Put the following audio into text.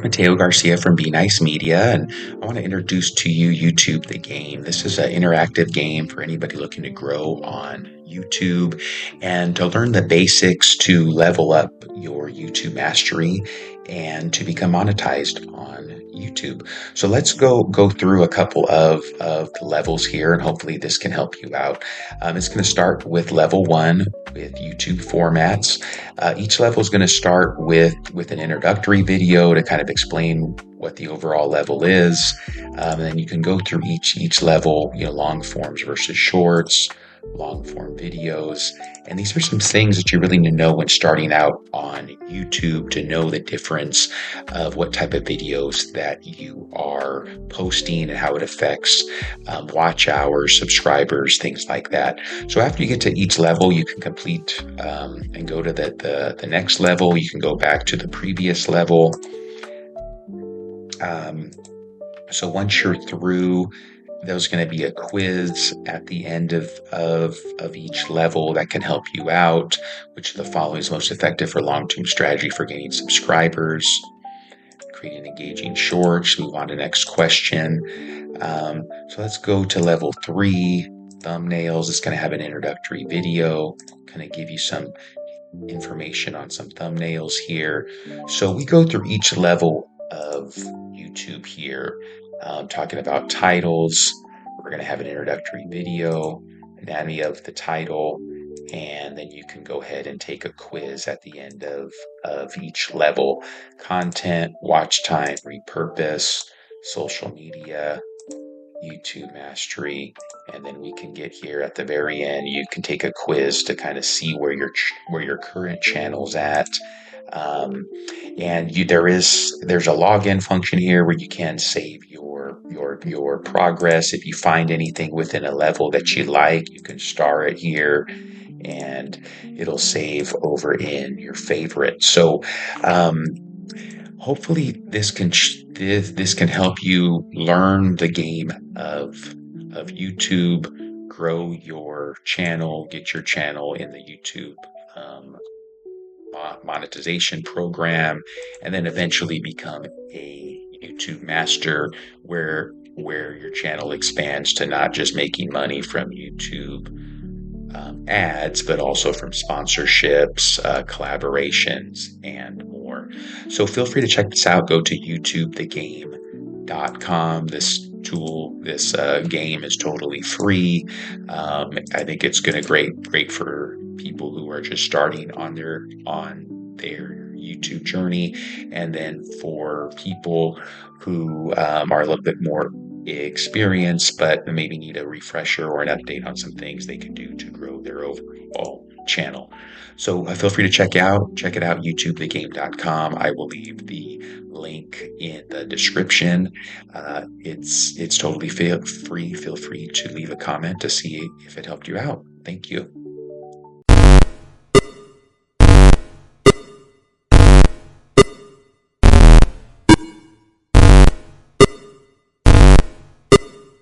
Mateo Garcia from Be Nice Media, and I want to introduce to you YouTube the Game. This is an interactive game for anybody looking to grow on YouTube and to learn the basics to level up your YouTube mastery and to become monetized on YouTube. So let's go through a couple of the levels here, and hopefully this can help you out. It's going to start with level 1 with YouTube formats. Each level is going to start with an introductory video to kind of explain what the overall level is. And then you can go through each level, long forms versus shorts, long form videos. And these are some things that you really need to know when starting out on YouTube to know the difference of what type of videos that you are posting and how it affects watch hours, subscribers, things like that. So after you get to each level, you can complete and go to the next level. You can go back to the previous level. So once you're through, there's going to be a quiz at the end of each level that can help you out. Which of the following is most effective for long-term strategy for gaining subscribers? Creating engaging shorts. Move on to next question. So let's go to level 3, thumbnails. It's going to have an introductory video, kind of give you some information on some thumbnails here. So we go through each level of YouTube here, talking about titles. We're going to have an introductory video, anatomy of the title, and then you can go ahead and take a quiz at the end of each level. Content, watch time, repurpose, social media, YouTube mastery, and then we can get here at the very end. You can take a quiz to kind of see where your current channel's at. And there's a login function here where you can save your progress. If you find anything within a level that you like, you can star it here and it'll save over in your favorite. So hopefully this can help you learn the game of YouTube, grow your channel, get your channel in the YouTube monetization program, and then eventually become a YouTube master where your channel expands to not just making money from YouTube ads, but also from sponsorships, collaborations, and more. So feel free to check this out. Go to YouTubeTheGame.com. This game is totally free. I think it's going to great for people who are just starting on their YouTube journey, and then for people who are a little bit more experienced but maybe need a refresher or an update on some things they can do to grow their overall channel. So feel free to check it out, YouTubeTheGame.com. I will leave the link in the description. It's totally free. Feel free to leave a comment to see if it helped you out. Thank you.